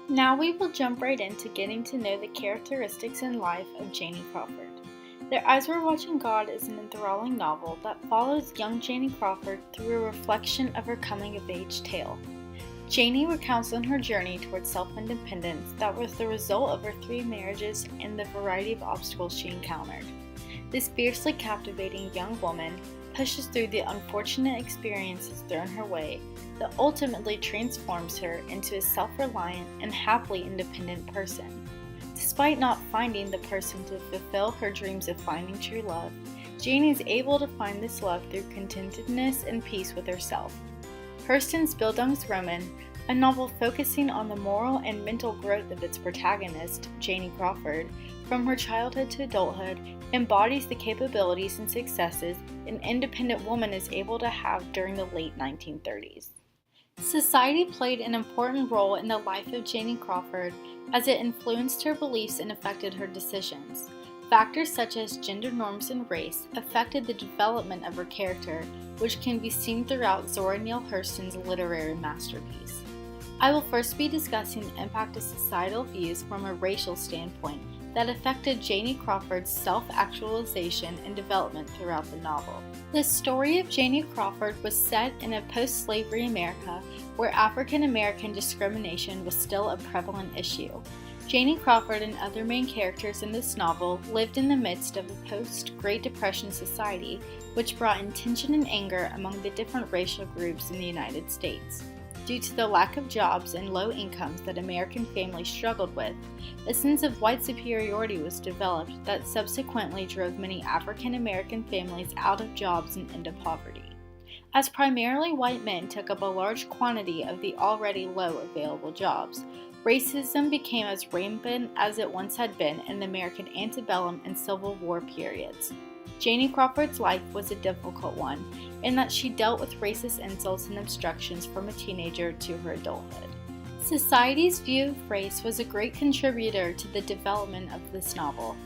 Now we will jump right into getting to know the characteristics and life of Janie Crawford. Their Eyes Were Watching God is an enthralling novel that follows young Janie Crawford through a reflection of her coming-of-age tale. Janie recounts on her journey towards self-independence that was the result of her 3 marriages and the variety of obstacles she encountered. This fiercely captivating young woman pushes through the unfortunate experiences thrown her way that ultimately transforms her into a self-reliant and happily independent person. Despite not finding the person to fulfill her dreams of finding true love, Janie is able to find this love through contentedness and peace with herself. Hurston's Bildungsroman, a novel focusing on the moral and mental growth of its protagonist, Janie Crawford, from her childhood to adulthood, embodies the capabilities and successes an independent woman is able to have during the late 1930s. Society played an important role in the life of Janie Crawford as it influenced her beliefs and affected her decisions. Factors such as gender norms and race affected the development of her character, which can be seen throughout Zora Neale Hurston's literary masterpiece. I will first be discussing the impact of societal views from a racial standpoint that affected Janie Crawford's self-actualization and development throughout the novel. The story of Janie Crawford was set in a post-slavery America where African American discrimination was still a prevalent issue. Janie Crawford and other main characters in this novel lived in the midst of a post-Great Depression society, which brought in tension and anger among the different racial groups in the United States. Due to the lack of jobs and low incomes that American families struggled with, a sense of white superiority was developed that subsequently drove many African American families out of jobs and into poverty. As primarily white men took up a large quantity of the already low available jobs, racism became as rampant as it once had been in the American antebellum and Civil War periods. Janie Crawford's life was a difficult one, in that she dealt with racist insults and obstructions from a teenager to her adulthood. Society's view of race was a great contributor to the development of this novel.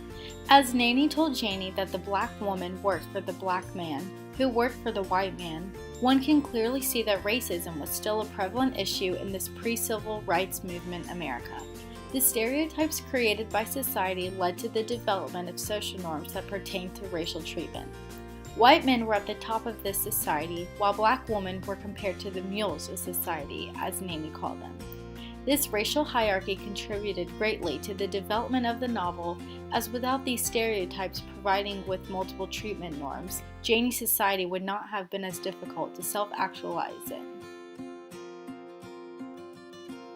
As Nanny told Janie that the black woman worked for the black man, who worked for the white man, one can clearly see that racism was still a prevalent issue in this pre-civil rights movement America. The stereotypes created by society led to the development of social norms that pertained to racial treatment. White men were at the top of this society, while black women were compared to the mules of society, as Nanny called them. This racial hierarchy contributed greatly to the development of the novel, as without these stereotypes providing with multiple treatment norms, Janie's society would not have been as difficult to self-actualize in.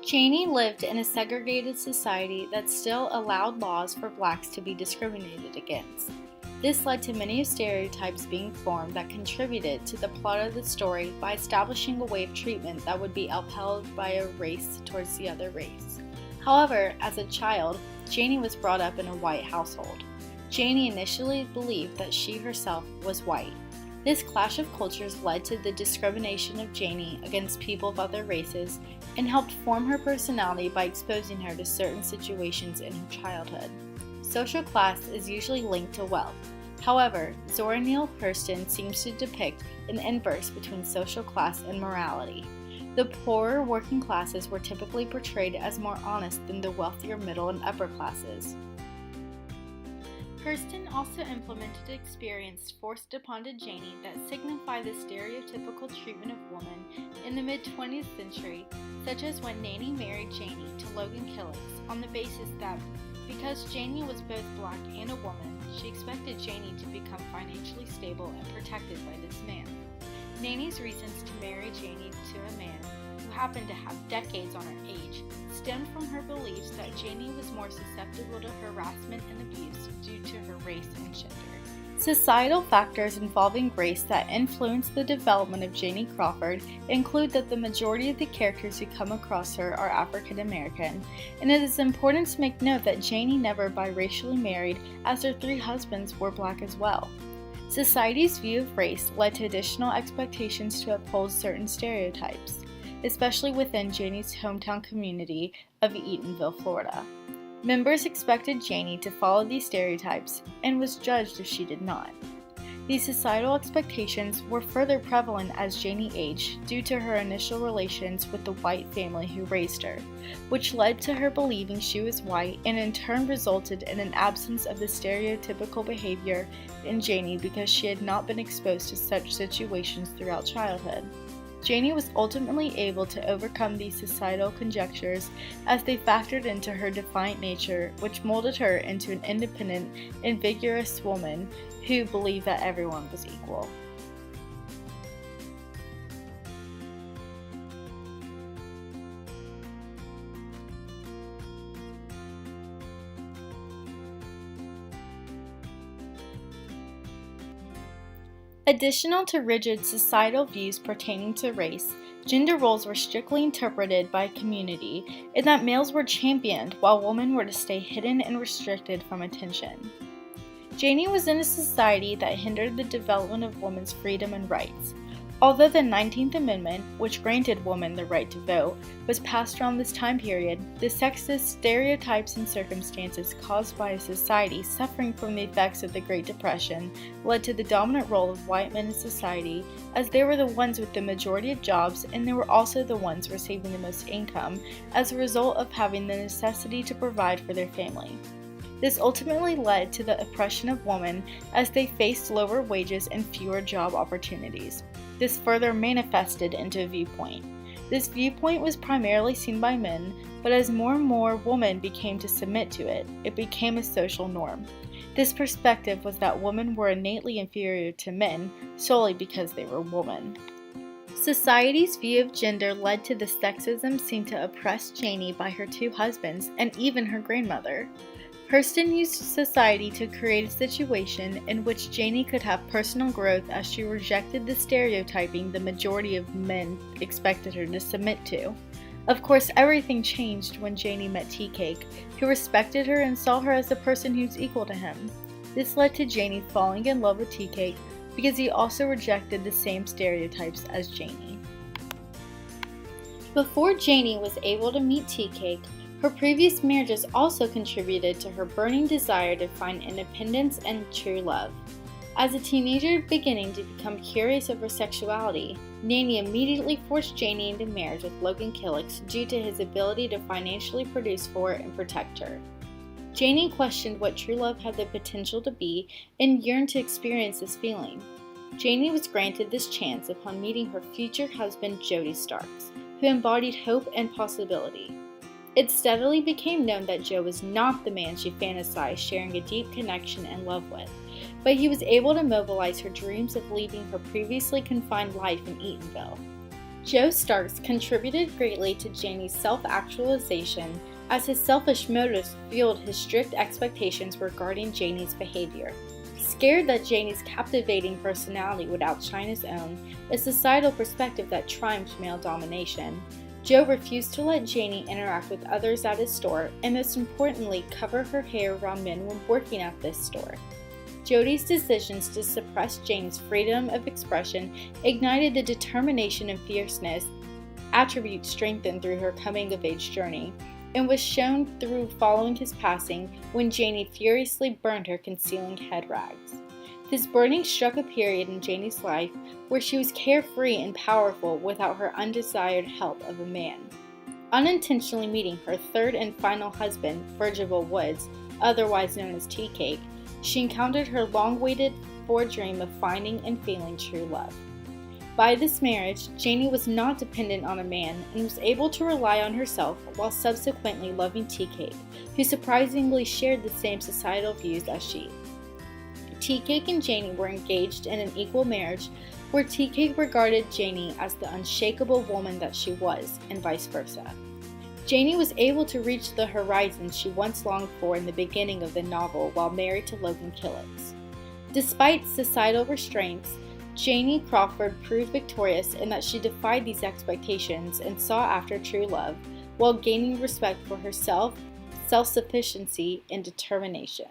Janie lived in a segregated society that still allowed laws for blacks to be discriminated against. This led to many stereotypes being formed that contributed to the plot of the story by establishing a way of treatment that would be upheld by a race towards the other race. However, as a child, Janie was brought up in a white household. Janie initially believed that she herself was white. This clash of cultures led to the discrimination of Janie against people of other races and helped form her personality by exposing her to certain situations in her childhood. Social class is usually linked to wealth. However, Zora Neale Hurston seems to depict an inverse between social class and morality. The poorer working classes were typically portrayed as more honest than the wealthier middle and upper classes. Hurston also implemented experience forced upon Janie that signify the stereotypical treatment of women in the mid-20th century, such as when Nanny married Janie to Logan Killicks on the basis that because Janie was both black and a woman, she expected Janie to become financially stable and protected by this man. Nanny's reasons to marry Janie to a man who happened to have decades on her age stemmed from her beliefs that Janie was more susceptible to harassment and abuse due to her race and gender. Societal factors involving race that influence the development of Janie Crawford include that the majority of the characters who come across her are African American, and it is important to make note that Janie never biracially married, as her 3 husbands were black as well. Society's view of race led to additional expectations to uphold certain stereotypes, especially within Janie's hometown community of Eatonville, Florida. Members expected Janie to follow these stereotypes and was judged if she did not. These societal expectations were further prevalent as Janie aged due to her initial relations with the white family who raised her, which led to her believing she was white and in turn resulted in an absence of the stereotypical behavior in Janie because she had not been exposed to such situations throughout childhood. Janie was ultimately able to overcome these societal conjectures as they factored into her defiant nature, which molded her into an independent and vigorous woman who believed that everyone was equal. Additional to rigid societal views pertaining to race, gender roles were strictly interpreted by community in that males were championed while women were to stay hidden and restricted from attention. Janie was in a society that hindered the development of women's freedom and rights. Although the 19th Amendment, which granted women the right to vote, was passed around this time period, the sexist stereotypes and circumstances caused by a society suffering from the effects of the Great Depression led to the dominant role of white men in society, as they were the ones with the majority of jobs and they were also the ones receiving the most income as a result of having the necessity to provide for their family. This ultimately led to the oppression of women as they faced lower wages and fewer job opportunities. This further manifested into a viewpoint. This viewpoint was primarily seen by men, but as more and more women became to submit to it, it became a social norm. This perspective was that women were innately inferior to men solely because they were women. Society's view of gender led to the sexism seen to oppress Janie by her two husbands and even her grandmother. Hurston used society to create a situation in which Janie could have personal growth as she rejected the stereotyping the majority of men expected her to submit to. Of course, everything changed when Janie met Tea Cake, who respected her and saw her as a person who's equal to him. This led to Janie falling in love with Tea Cake because he also rejected the same stereotypes as Janie. Before Janie was able to meet Tea Cake, her previous marriages also contributed to her burning desire to find independence and true love. As a teenager beginning to become curious of her sexuality, Nanny immediately forced Janie into marriage with Logan Killix due to his ability to financially produce for and protect her. Janie questioned what true love had the potential to be and yearned to experience this feeling. Janie was granted this chance upon meeting her future husband Jody Starks, who embodied hope and possibility. It steadily became known that Joe was not the man she fantasized sharing a deep connection and love with, but he was able to mobilize her dreams of leaving her previously confined life in Eatonville. Joe Starks contributed greatly to Janie's self-actualization as his selfish motives fueled his strict expectations regarding Janie's behavior. Scared that Janie's captivating personality would outshine his own, a societal perspective that triumphed male domination, Joe refused to let Janie interact with others at his store and most importantly cover her hair around men when working at this store. Jody's decisions to suppress Janie's freedom of expression ignited the determination and fierceness, attributes strengthened through her coming-of-age journey, and was shown through following his passing when Janie furiously burned her concealing head rags. This burning struck a period in Janie's life where she was carefree and powerful without her undesired help of a man. Unintentionally meeting her third and final husband, Virgil Woods, otherwise known as Tea Cake, she encountered her long-waited for dream of finding and feeling true love. By this marriage, Janie was not dependent on a man and was able to rely on herself while subsequently loving Tea Cake, who surprisingly shared the same societal views as she. Tea Cake and Janie were engaged in an equal marriage where Tea Cake regarded Janie as the unshakable woman that she was, and vice versa. Janie was able to reach the horizon she once longed for in the beginning of the novel while married to Logan Killix. Despite societal restraints, Janie Crawford proved victorious in that she defied these expectations and sought after true love, while gaining respect for herself, self-sufficiency, and determination.